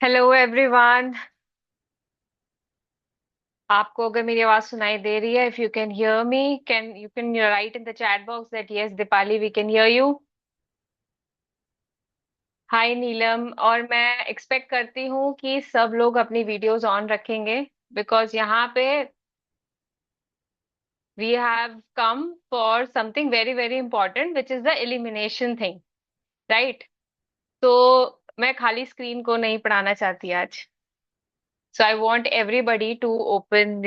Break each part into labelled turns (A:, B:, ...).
A: Hello everyone. आपको अगर मेरी आवाज सुनाई दे रही है, if you can hear me, can you can write in the chat box that yes Deepali we can hear you. Hi Neelam. और मैं एक्सपेक्ट करती हूँ कि सब लोग अपनी वीडियोस ऑन रखेंगे, बिकॉज यहाँ पे we have come for something very very important which is the elimination thing, right? तो मैं खाली स्क्रीन को नहीं पढ़ाना चाहती आज। So I want everybody to open the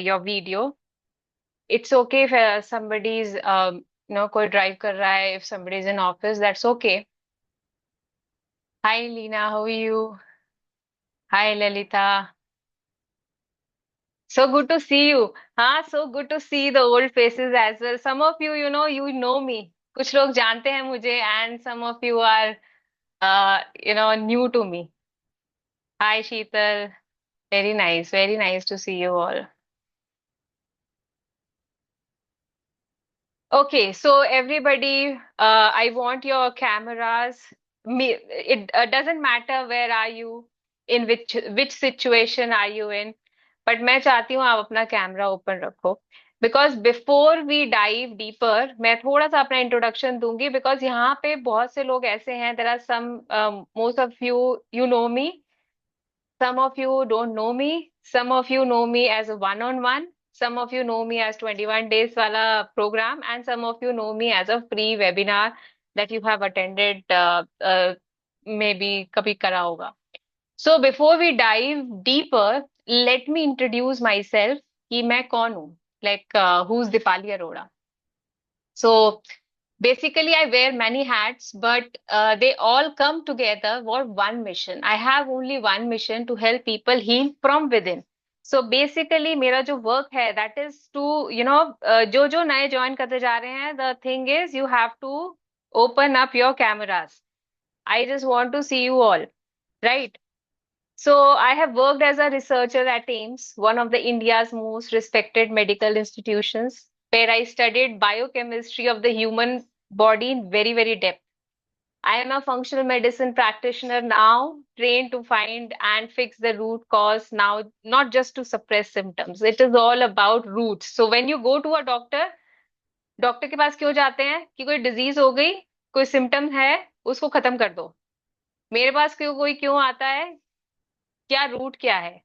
A: your video. It's okay if somebody's कोई ड्राइव कर रहा है, if somebody is in office, that's okay. Hi Lina, how are you? Hi Lalita. So good to see you. हाँ, so good to see the old faces as well. Some of you, you know me. कुछ लोग जानते हैं मुझे, and some of you are new to me. Hi Sheetal. Very nice to see you all. Okay, so everybody, I want your cameras. It doesn't matter where are you, in which situation are you in, but मैं चाहती हूँ आप अपना camera open रखो, because before we dive deeper मैं थोड़ा सा अपना इंट्रोडक्शन दूंगी, बिकॉज यहाँ पे बहुत से लोग ऐसे हैं, there are some, most of you you know me, some of you don't know me. Some of you know me as a one-on-one. Some of you know me as 21 days wala program, and some of you know me as a free webinar that you have attended, maybe kabhi kara hoga. So before we dive deeper, let me introduce myself कि मैं कौन हूँ, like who's Dipali Arora. So basically, I wear many hats, but they all come together for one mission. I have only one mission to help people heal from within. So basically, मेरा जो work है, that is to, जो जो नए join करते जा रहे हैं, the thing is you have to open up your cameras. I just want to see you all, right? So I have worked as a researcher at AIIMS, one of the India's most respected medical institutions, where I studied biochemistry of the human body in very, very depth. I am a functional medicine practitioner now, trained to find and fix the root cause now, not just to suppress symptoms. It is all about roots. So when you go to a doctor, doctor के पास क्यों जाते हैं? कि कोई disease हो गई, कोई symptom है, उसको खत्म कर दो। मेरे पास क्यों आता है? क्या रूट क्या है,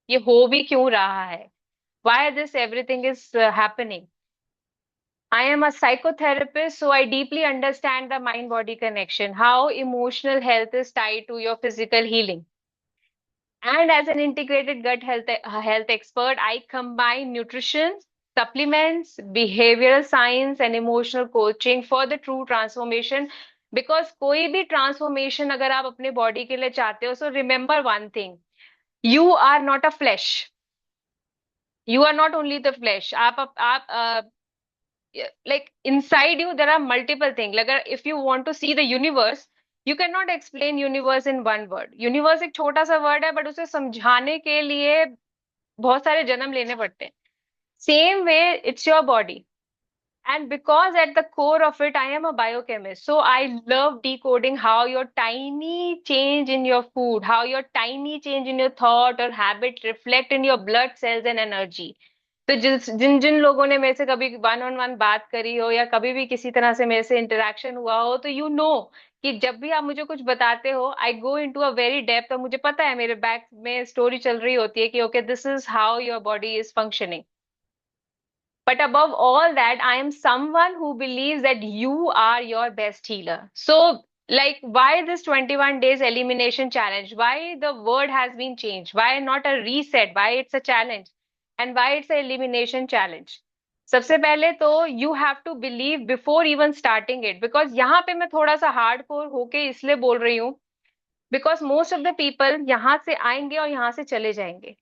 A: ये हो भी क्यों रहा है, why this everything is happening. I am a psychotherapist, so I deeply understand the mind body connection, how emotional health is tied to your physical healing. And as an integrated gut health expert, I combine nutrition, supplements, behavioral science, and emotional coaching for the true transformation. Because कोई भी transformation अगर आप अपने body के लिए चाहते हो, so remember one thing: you are not a flesh. You are not only the flesh. Like inside you there are multiple things. Like if you want to see the universe, you cannot explain universe in one word. Universe एक छोटा सा word है, but उसे समझाने के लिए बहुत सारे जन्म लेने पड़ते हैं. Same way, it's your body. And because at the core of it, I am a biochemist. So I love decoding how your tiny change in your food, how your tiny change in your thought or habit reflect in your blood cells and energy. तो जिन जिन लोगों ने मेरे से कभी one on one बात करी हो, या कभी भी किसी तरह से मेरे से इंटरेक्शन हुआ हो, तो यू नो कि जब भी आप मुझे कुछ बताते हो, I go into a very depth, और मुझे पता है मेरे बैक में स्टोरी चल रही होती है कि okay, this is how your body is functioning. But above all that, I am someone who believes that you are your best healer. So, like, why this 21 days elimination challenge? Why the word has been changed? Why not a reset? Why it's a challenge? And why it's an elimination challenge? सबसे पहले तो you have to believe before even starting it, because यहाँ पे मैं थोड़ा सा hardcore होके इसलिए बोल रही हूँ, because most of the people यहाँ से आएंगे और यहाँ से चले जाएंगे,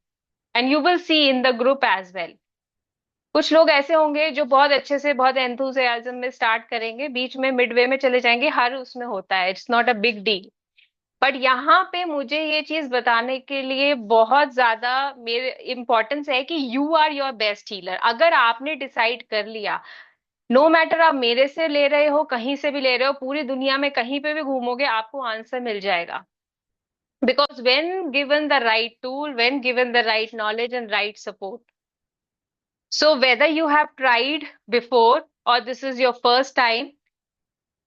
A: and you will see in the group as well. कुछ लोग ऐसे होंगे जो बहुत अच्छे से, बहुत एंथुसियाज्म में स्टार्ट करेंगे, बीच में मिडवे में चले जाएंगे, हर उसमें होता है, it's not a big deal. But यहाँ पे मुझे ये चीज बताने के लिए बहुत ज्यादा मेरे इम्पोर्टेंस है कि you are your best healer. अगर आपने डिसाइड कर लिया, नो मैटर आप मेरे से ले रहे हो, कहीं से भी ले रहे हो, पूरी दुनिया में कहीं पे भी घूमोगे, आपको आंसर मिल जाएगा. Because when given the right tool, when given the right knowledge and right support, so whether you have tried before or this is your first time,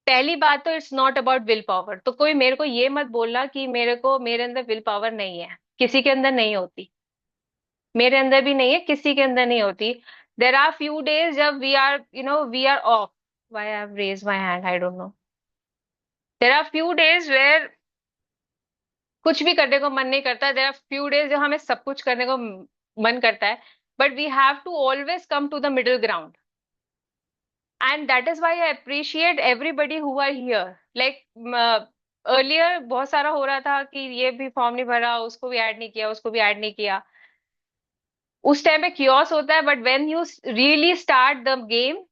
A: पहली बात तो it's not about will power. तो कोई मेरे को ये मत बोलना कि मेरे अंदर विल पावर नहीं है, किसी के अंदर नहीं होती, मेरे अंदर भी नहीं है, किसी के अंदर नहीं होती। देर आर फ्यू डेज जब we are off, why I have raised my hand, I don't know. There are few days where कुछ भी करने को मन नहीं करता, देर आर फ्यू डेज जो हमें सब कुछ करने को मन करता है, but we have to always come to the middle ground. And that is why I appreciate everybody who are here. Like earlier बहुत सारा हो रहा था कि ये भी फॉर्म नहीं भरा, उसको भी ऐड नहीं किया, उसको भी ऐड नहीं किया, उस टाइम पे क्योस होता है, but when you really start the game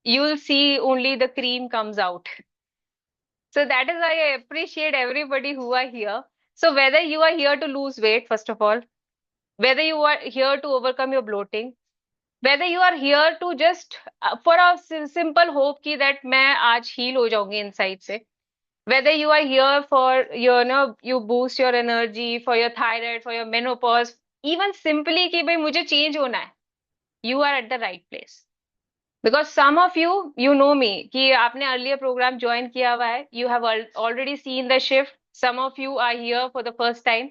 A: you will see only the cream comes out. So that is why I appreciate everybody who are here. So whether you are here to lose weight, first of all, whether you are here to overcome your bloating, whether you are here to just for a simple hope ki that मैं आज heal हो जाऊंगी inside से, whether you are here for you boost your energy, for your thyroid, for your menopause, even simply कि भाई मुझे change होना है, you are at the right place. Because some of you know me कि आपने earlier programme join किया हुआ है, you have already seen the shift, some of you are here for the first time.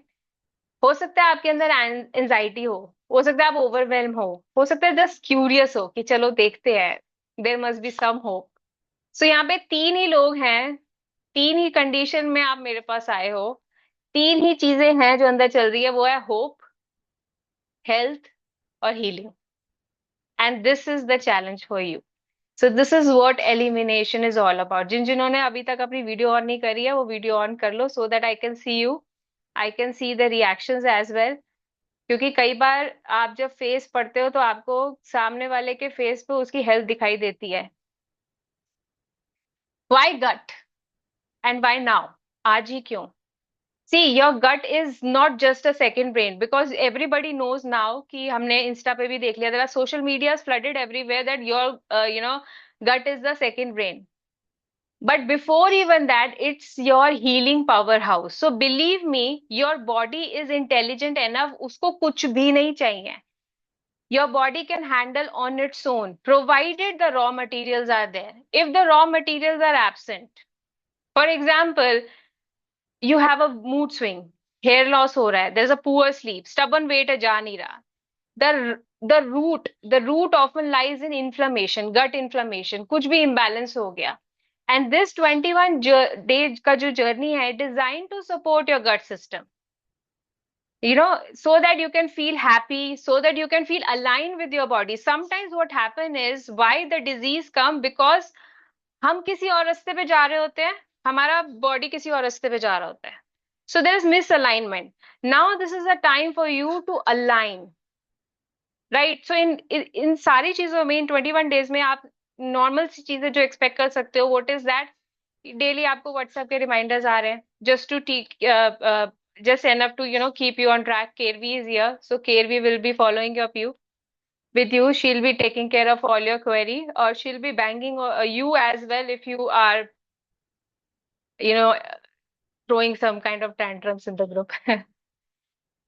A: हो सकता है आपके अंदर एंजाइटी हो सकता है आप ओवरवेलम हो सकता है जस्ट क्यूरियस हो कि चलो देखते हैं, there must be some hope. So यहाँ पे तीन ही लोग हैं, तीन ही कंडीशन में आप मेरे पास आए हो, तीन ही चीजें हैं जो अंदर चल रही है, वो है होप, हेल्थ और healing. And this is the challenge for you. So this is what elimination is all about. जिन्होंने अभी तक अपनी वीडियो ऑन नहीं करी है वो वीडियो ऑन कर लो, so that I can see you, I can see the reactions as well. क्योंकि कई बार आप जब फेस पढ़ते हो तो आपको सामने वाले के फेस पे उसकी हेल्थ दिखाई देती है। Why gut and why now, आज ही क्यों? See your gut is not just a second brain, because everybody knows now कि हमने इंस्टा पे भी देख लिया, there are social media flooded everywhere that your gut is the second brain. But before even that, it's your healing powerhouse. So believe me, your body is intelligent enough, उसको कुछ भी नहीं चाहिए। Your body can handle on its own, provided the raw materials are there. If the raw materials are absent, for example, you have a mood swing, hair loss हो रहा है, there's a poor sleep, stubborn weight है जा नहीं रहा, the root often lies in inflammation, gut inflammation, कुछ भी imbalance हो गया। And this 21 days का जो journey है designed to support your gut system, so that you can feel happy, so that you can feel aligned with your body. Sometimes what happen is why the disease come, because हम किसी और रास्ते पे जा रहे होते हैं, हमारा बॉडी किसी और रास्ते पे जा रहा होता है, so there is misalignment. Now this is a time for you to align. Right. So इन सारी चीजों में इन 21 डेज में आप नॉर्मल सी चीजें जो एक्सपेक्ट कर सकते हो, व्हाट इज दैट? डेली आपको व्हाट्सएप के रिमाइंडर्स आ रहे हैं, just to just enough to keep you on track. Kervi is here, so Kervi will be following up you with you. She'll be taking care of all your query, or she'll be banging you as well if you are you know throwing some kind of tantrums in the group.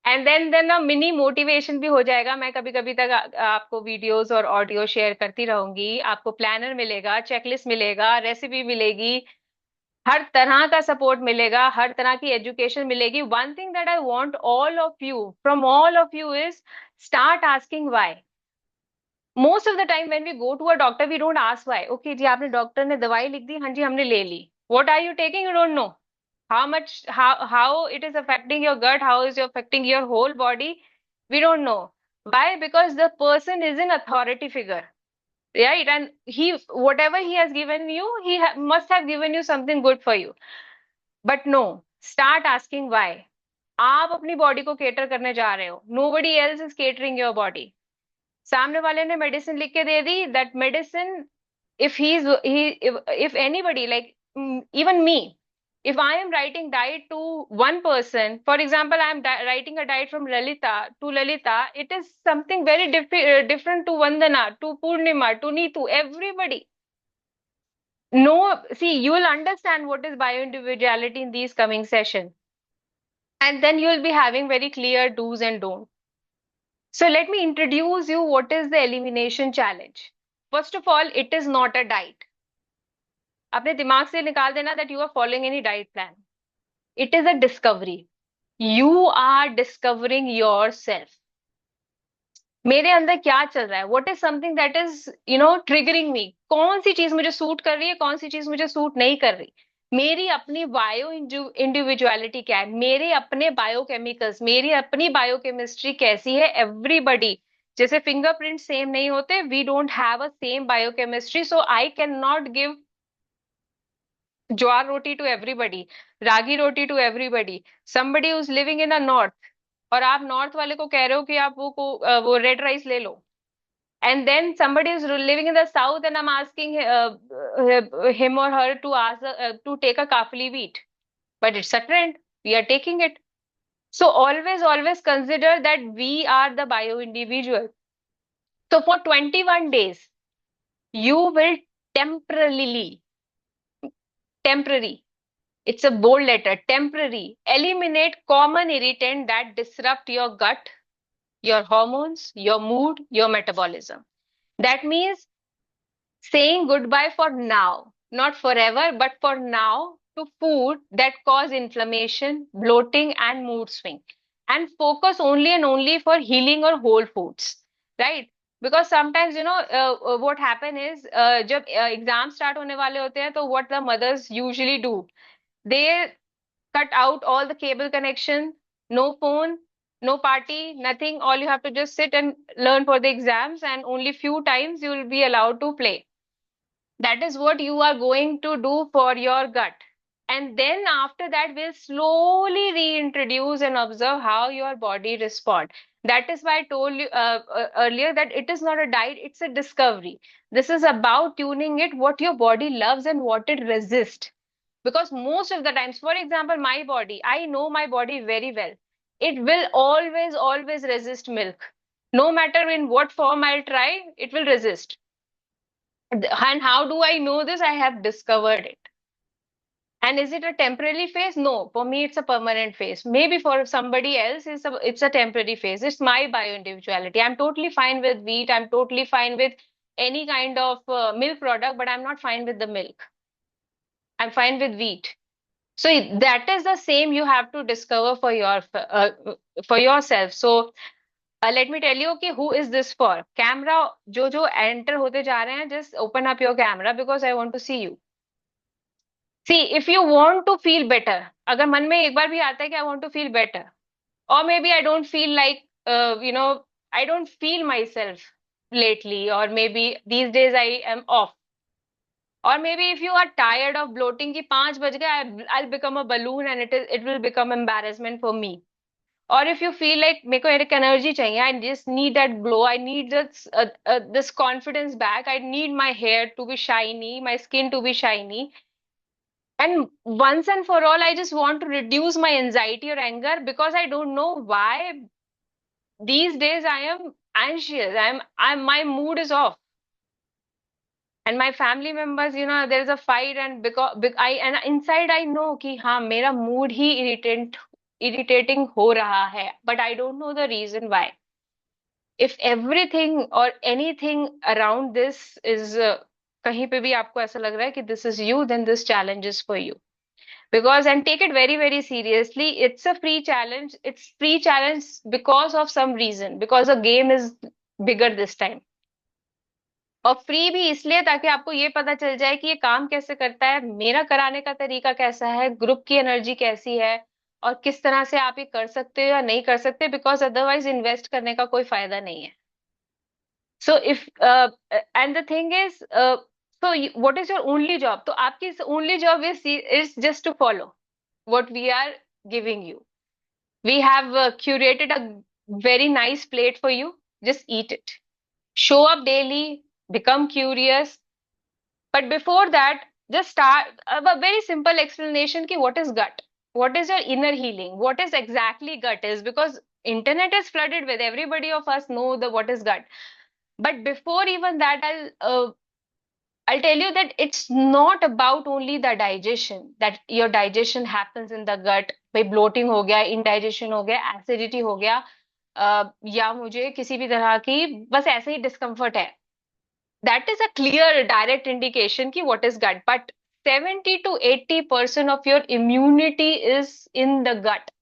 A: And then ना mini motivation भी हो जाएगा। मैं कभी कभी तक आपको videos और ऑडियो शेयर करती रहूंगी, आपको प्लानर मिलेगा, चेकलिस्ट मिलेगा, रेसिपी मिलेगी, हर तरह का सपोर्ट मिलेगा, हर तरह की एजुकेशन मिलेगी। One thing that I want all of you, from all of you, is start asking why. Most of the time when we go to a doctor we don't ask why. Okay जी, आपने doctor ने दवाई लिख दी, हाँ जी हमने ले ली, what are you taking, you don't know. How it is affecting your gut, how is it affecting your whole body, we don't know. Why? Because the person is an authority figure, right? And whatever he has given you, must have given you something good for you. But no, start asking why. आप अपनी body को cater करने जा रहे हो, nobody else is catering your body. सामने वाले ने मेडिसिन लिख के दे दी, that medicine, if anybody, like even me, if I am writing diet to one person, for example, I am writing a diet from Lalita to Lalita, it is something very different to Vandana, to Purnima, to Neetu, everybody. No, see, you will understand what is bioindividuality in these coming sessions. and then you'll be having very clear do's and don'ts. So let me introduce you what is the elimination challenge. First of all, it is not a diet. अपने दिमाग से निकाल देना that you are following any diet plan. It is a discovery. You are discovering yourself. मेरे अंदर क्या चल रहा है, what is something that is triggering me, कौन सी चीज मुझे सूट कर रही है, कौन सी चीज मुझे सूट नहीं कर रही, मेरी अपनी बायो इंडिविजुअलिटी क्या है, मेरे अपने बायोकेमिकल्स, मेरी अपनी बायोकेमिस्ट्री कैसी है, एवरीबडी जैसे फिंगरप्रिंट सेम नहीं होते, we don't have a same biochemistry, so I can not give jowar roti to everybody, ragi roti to everybody, somebody who's living in a north, और आप नॉर्थ वाले को कह रहे हो कि आप वो रेड राइस ले लो, and then somebody is living in the south and I'm asking him or her to to take a kafli wheat, but it's a trend, we are taking it. So always consider that we are the bio individual. So for 21 days you will temporarily, temporary, it's a bold letter, temporary, eliminate common irritant that disrupt your gut, your hormones, your mood, your metabolism. That means saying goodbye for now, not forever, but for now, to food that cause inflammation, bloating, and mood swing. And focus only and only for healing or whole foods, right? Because sometimes, what happen is, जब exam start होने वाले होते हैं, तो what the mothers usually do, they cut out all the cable connection, no phone, no party, nothing. All you have to just sit and learn for the exams, and only few times you will be allowed to play. That is what you are going to do for your gut. And then after that, we'll slowly reintroduce and observe how your body responds. That is why I told you earlier that it is not a diet, it's a discovery. This is about tuning it, what your body loves and what it resists. Because most of the times, for example, my body, I know my body very well. It will always resist milk. No matter in what form I'll try, it will resist. And how do I know this? I have discovered it. And is it a temporary phase? No, for me, it's a permanent phase. Maybe for somebody else, it's a temporary phase. It's my bio individuality. I'm totally fine with wheat. I'm totally fine with any kind of milk product, but I'm not fine with the milk. I'm fine with wheat. So that is the same you have to discover for yourself. So let me tell you, okay, who is this for? Camera, जो enter होते जा रहे हैं, just open up your camera because I want to see you. See, if you want to feel better, अगर मन में एक बार भी आता है कि I want to feel better, or maybe I don't feel like, I don't feel myself lately, or maybe these days I am off. Or maybe if you are tired of bloating कि 5 बज गए, I'll become a balloon and it will become embarrassment for me. Or if you feel like मेरे को एक energy चाहिए, I just need that glow, I need this confidence back, I need my hair to be shiny, my skin to be shiny. And once and for all, I just want to reduce my anxiety or anger because I don't know why these days I am anxious. My mood is off. And my family members, there's a fight, and because and inside I know कि हाँ मेरा mood ही irritating हो रहा है, but I don't know the reason why. If everything or anything around this is कहीं पे भी आपको ऐसा लग रहा है कि this is you, then this challenge is for you. Because, and take it very seriously, it's a free challenge. It's free challenge because of some reason, because the game is bigger this time. और free भी इसलिए ताकि आपको ये पता चल जाए कि ये काम कैसे करता है, मेरा कराने का तरीका कैसा है, ग्रुप की एनर्जी कैसी है, और किस तरह से आप ये कर सकते हो या नहीं कर सकते, बिकॉज अदरवाइज इन्वेस्ट करने का कोई फायदा नहीं है. So if and the thing is, so what is your only job? तो आपकी only job is just to follow what we are giving you. We have curated a very nice plate for you. Just eat it. Show up daily, become curious. But before that, just start a very simple explanation ki what is gut? What is your inner healing? What is exactly gut is? Because internet is flooded with, everybody of us know the what is gut. But before even that, I'll tell you that it's not about only the digestion, that your digestion happens in the gut. भाई bloating हो गया, indigestion हो गया, acidity हो गया, या मुझे किसी भी तरह की बस ऐसे ही डिस्कम्फर्ट है, that is a clear direct indication की what is gut. But 70 to 80% of your immunity is in the gut.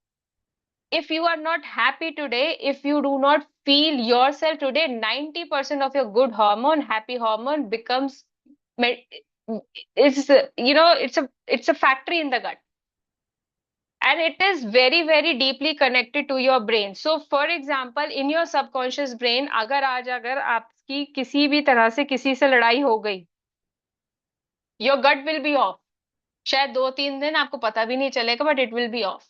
A: If you are not happy today, if you do not feel yourself today, 90% of your good hormone, happy hormone becomes, it's, it's a factory in the gut. And it is very very deeply connected to your brain. So for example, in your subconscious brain, अगर आपकी किसी भी तरह से किसी से लड़ाई हो गई, your gut will be off. शायद 2-3 दिन आपको पता भी नहीं चलेगा, but it will be off.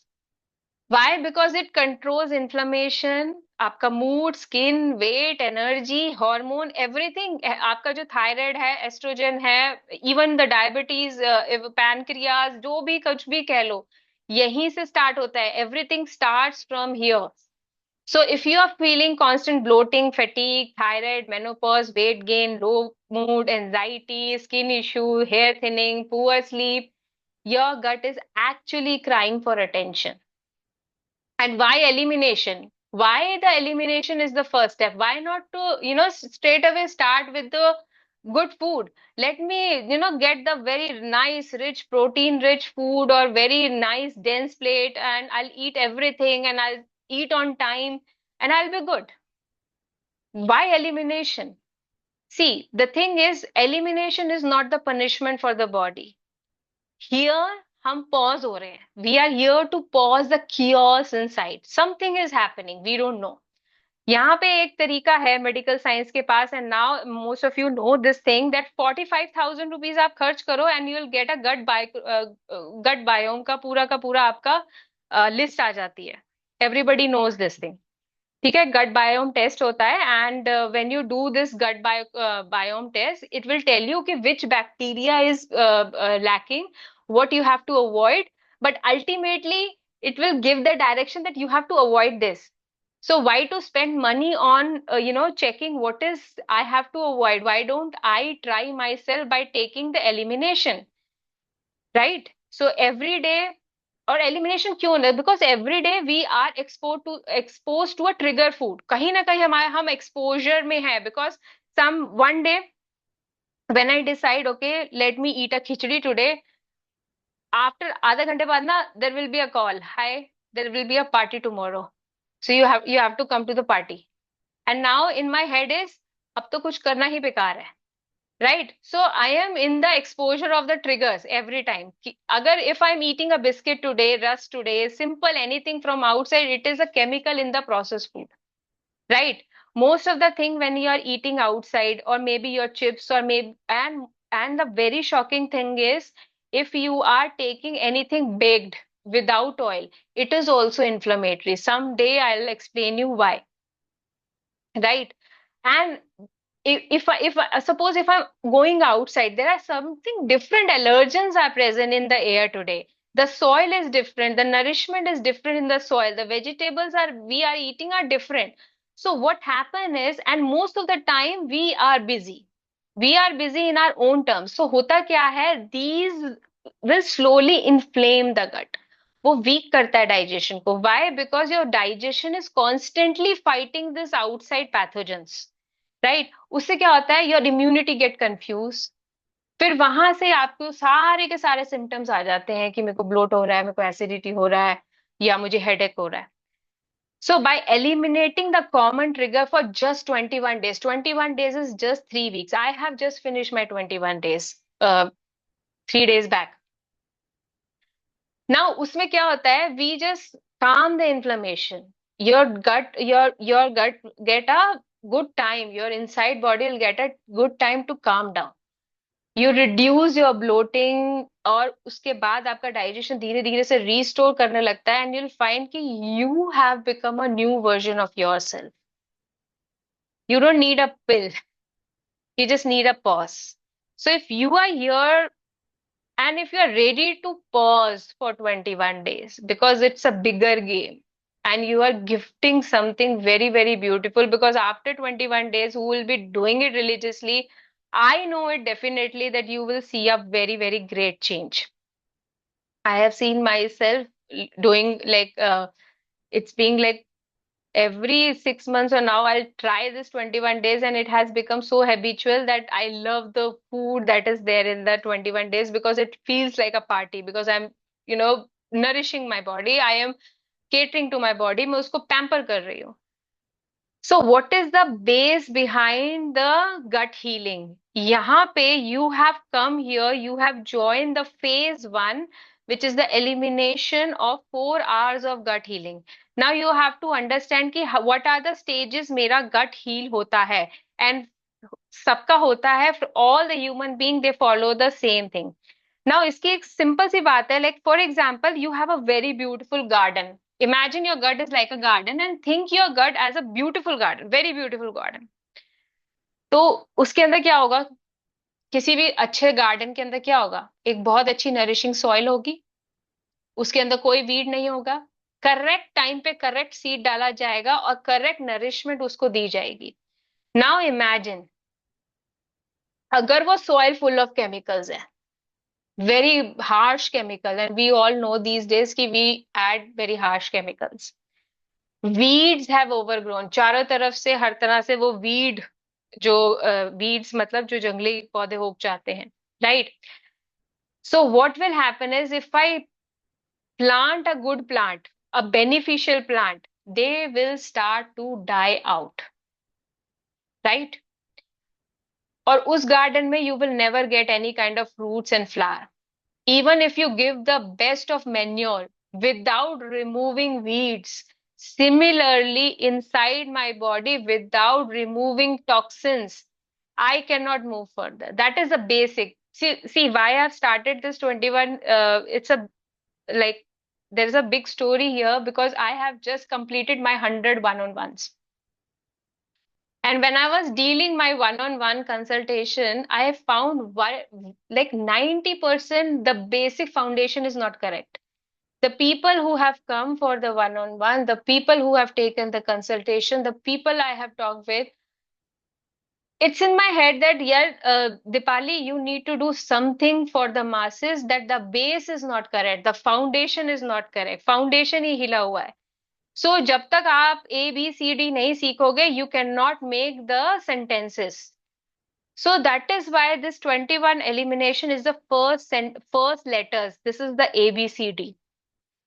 A: Why? Because it controls inflammation, आपका mood, skin, weight, energy, hormone, everything. आपका जो थायराइड है, एस्ट्रोजन है, इवन द डायबिटीज, पैनक्रियाज, जो भी कुछ भी कह लो, यहीं से स्टार्ट होता है. Everything starts from here. So if you are feeling constant bloating, fatigue, thyroid, menopause, weight gain, low mood, anxiety, skin issue, hair thinning, poor sleep, your gut is actually crying for attention. And why elimination? Why the elimination is the first step? Why not to, straight away start with the good food? Let me, get the very nice, rich, protein-rich food or very nice, dense plate, and I'll eat everything and I'll eat on time and I'll be good. Why elimination? See, the thing is, elimination is not the punishment for the body. Here हम pause हो रहे हैं. We are here to pause the chaos inside. Something is happening. We don't know. यहाँ पे एक तरीका है medical science के पास, and now most of you know this thing, that 45,000 rupees आप खर्च करो and you will get a gut biome का पूरा आपका लिस्ट आ जाती है. Everybody knows this thing. ठीक है, गट बायोम टेस्ट होता है, and when you do this gut biome test, it will tell you कि which bacteria is lacking, what you have to avoid, but ultimately it will give the direction that you have to avoid this. So why to spend money on checking what is I have to avoid? Why don't I try myself by taking the elimination, right? So every day, और elimination क्यों है? Because every day we are expose to a trigger food. कहीं ना कहीं हमारे हम exposure में है, because some one day when I decide okay let me eat a khichdi today, after आधा घंटे बाद ना there will be a call, hi there will be a party tomorrow, so you have to come to the party. And now in my head is अब तो कुछ करना ही बेकार है. Right? So I am in the exposure of the triggers every time. Agar if I'm eating a biscuit today, rusk today, simple anything from outside, it is a chemical in the processed food. Right? Most of the thing when you are eating outside, or maybe your chips, or maybe, and the very shocking thing is, if you are taking anything baked without oil, it is also inflammatory. Someday I'll explain you why. Right? And if suppose if I'm going outside, there are something different allergens are present in the air today. The soil is different, the nourishment is different in the soil, the vegetables are we are eating are different. So what happen is, and most of the time we are busy in our own terms. So होता क्या है, these will slowly inflame the gut. वो week करता है digestion को. Why? Because your digestion is constantly fighting this outside pathogens. Right? उससे क्या होता है, योर इम्यूनिटी गेट कंफ्यूज. फिर वहां से आपको सारे के सारे सिम्टम्स आ जाते हैं कि मेरे को ब्लोट हो रहा है, मेरे को एसिडिटी हो रहा है, या मुझे हेडेक हो रहा है. So by eliminating the common trigger for just 21 days, 21 days is just 3 weeks. I have just finished my 21 days 3 days back. Now उसमें क्या होता है, we just calm the inflammation. Your gut get a good time. Your inside body will get a good time to calm down. You reduce your bloating, और उसके बाद आपका digestion धीरे धीरे से रीस्टोर करने लगता है, and you'll find कि you have become a new version of yourself. You don't need a pill. You just need a pause. So if you are here, and if you are ready to pause for 21 days, because it's a bigger game, and you are gifting something very, very beautiful, because after 21 days, who will be doing it religiously, I know it definitely that you will see a very, very great change. I have seen myself doing like it's being like every 6 months, or now I'll try this 21 days, and it has become so habitual that I love the food that is there in the 21 days because it feels like a party, because I'm, nourishing my body. I am catering to my body. मैं उसको pamper कर रही हूँ. So what is the base behind the gut healing? यहाँ पे you have come here, you have joined the phase one, which is the elimination of 4 hours of gut healing. Now you have to understand कि what are the stages मेरा gut heal होता है, and सबका होता है. For all the human being, they follow the same thing. Now इसकी एक simple सी बात है, like for example, you have a very beautiful garden. Imagine your gut is like a garden and think your gut as a beautiful garden, very beautiful garden. तो उसके अंदर क्या होगा? किसी भी अच्छे गार्डन के अंदर क्या होगा? एक बहुत अच्छी नरिशिंग सॉइल होगी, उसके अंदर कोई वीड नहीं होगा, करेक्ट टाइम पे करेक्ट सीड डाला जाएगा और करेक्ट नरिशमेंट उसको दी जाएगी. नाउ इमेजिन अगर वो सॉइल फुल ऑफ केमिकल्स है, very harsh chemical, and we all know these days कि we add very harsh chemicals. Weeds have overgrown, चारों तरफ से हर तरह से वो weed, जो weeds मतलब जो जंगली पौधे उग जाते हैं, right? So what will happen is if I plant a good plant, a beneficial plant, they will start to die out, right? और उस garden में you will never get any kind of fruits and flower. Even if you give the best of manure without removing weeds, similarly inside my body, without removing toxins, I cannot move further. That is the basic. See why I've started this 21. It's a like there's a big story here because I have just completed my 100 one-on-ones. And when I was dealing my one-on-one consultation, I found like 90% the basic foundation is not correct. The people who have come for the one-on-one, the people who have taken the consultation, the people I have talked with, it's in my head that, yeah, Dipali, you need to do something for the masses, that the base is not correct, the foundation is not correct. Foundation ही हिला हुआ है. So जब तक आप ABCD नहीं सीखोगे, you cannot make the sentences. So that is why this 21 elimination is the first letters. This is the ABCD.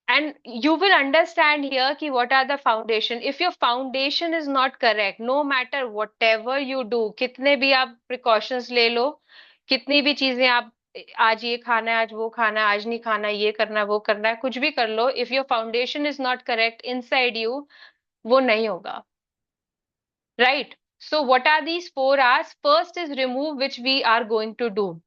A: And you will understand here ki what are the foundation. If your foundation is not correct, no matter whatever you do, कितने भी आप precautions ले लो, कितनी भी चीजें आप आज ये खाना है, आज वो खाना है, आज नहीं खाना, ये करना है, वो करना है, कुछ भी कर लो, if your foundation is not correct inside you, वो नहीं होगा. Right? So what are these 4 R's? First is remove, which we are going to do.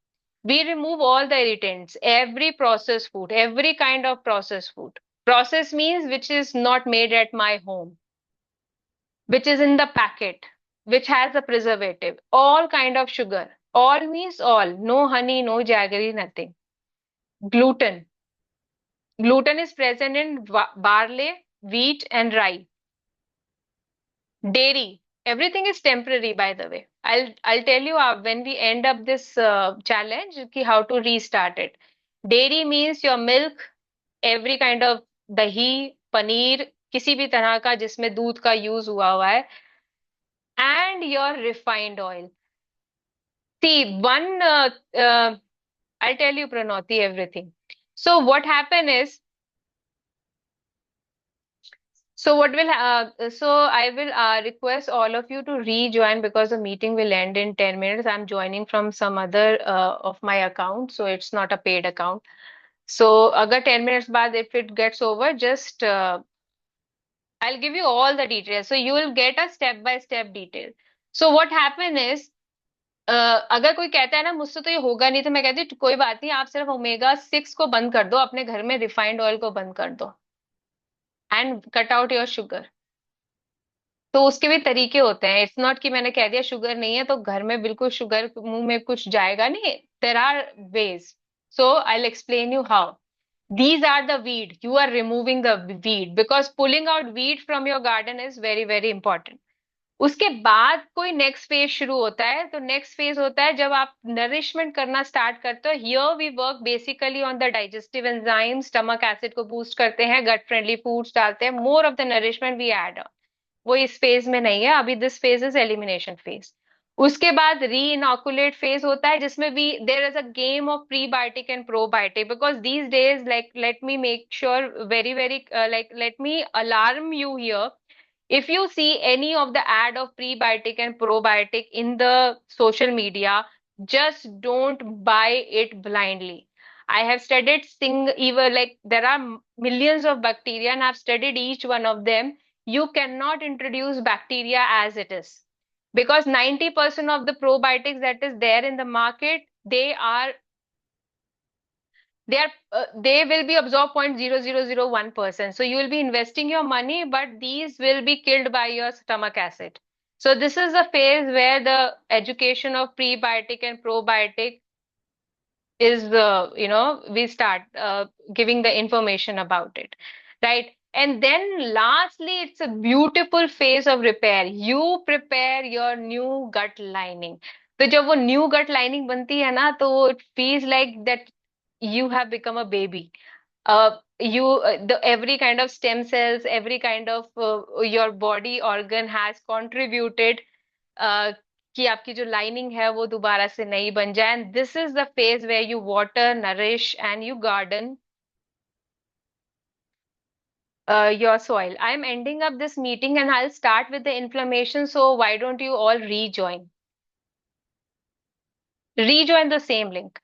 A: We remove all the irritants, every processed food, every kind of processed food. Process means which is not made at my home, which is in the packet, which has a preservative, all kind of sugar. All means all, no honey, no jaggery, nothing. Gluten. Gluten is present in barley, wheat, and rye. Dairy. Everything is temporary, by the way. I'll tell you when we end up this challenge ki how to restart it. Dairy means your milk, every kind of dahi, paneer, किसी भी तरह का जिसमें दूध का use हुआ है, and your refined oil. See, I'll tell you, Pranoti, everything. So what happened is, so I will request all of you to rejoin because the meeting will end in 10 minutes. I'm joining from some other of my account, so it's not a paid account. So agar 10 minutes बाद if it gets over, just I'll give you all the details. So you will get a step by step detail. So what happened is, अगर कोई कहता है ना मुझसे तो ये होगा नहीं, तो मैं कहती हूँ कोई बात नहीं, आप सिर्फ omega 6 को बंद कर दो, अपने घर में रिफाइंड ऑयल को बंद कर दो, and cut out your sugar. तो उसके भी तरीके होते हैं. इट्स नॉट कि मैंने कह दिया शुगर नहीं है तो घर में बिल्कुल शुगर मुंह में कुछ जाएगा नहीं. There are ways. So I will explain you how. These are the weed. You are removing the weed because pulling out weed from your garden is very, very important. उसके बाद कोई नेक्स्ट फेज शुरू होता है। तो next phase होता है जब आप नरिशमेंट करना स्टार्ट करते हो। Here we work basically on the digestive enzyme, stomach acid को बूस्ट करते हैं, गट फ्रेंडली फूड्स डालते हैं, more of the nourishment we add. वो इस फेज में नहीं है अभी, this phase is elimination phase. उसके बाद री इनोकुलेट फेज होता है जिसमें we there is a game of prebiotic and probiotic, because these days, like let me make sure very very, like let me alarm you here. If you see any of the ad of prebiotic and probiotic in the social media, just don't buy it blindly. I have studied even like there are millions of bacteria and I've studied each one of them. You cannot introduce bacteria as it is, because 90% of the probiotics that is there in the market, they will be absorbed 0.0001%. So you will be investing your money, but these will be killed by your stomach acid. So this is a phase where the education of prebiotic and probiotic is, we start giving the information about it, right? And then lastly, it's a beautiful phase of repair. You prepare your new gut lining. तो जब वो new गट lining बनती है ना, तो it feels like that you have become a baby. The every kind of stem cells, every kind of your body organ has contributed कि आपकी जो लाइनिंग है वो दोबारा से नई बन जाए. And this is the phase where you water, nourish and you garden your soil. I am ending up this meeting and I'll start with the inflammation. So why don't you all rejoin? Rejoin the same link.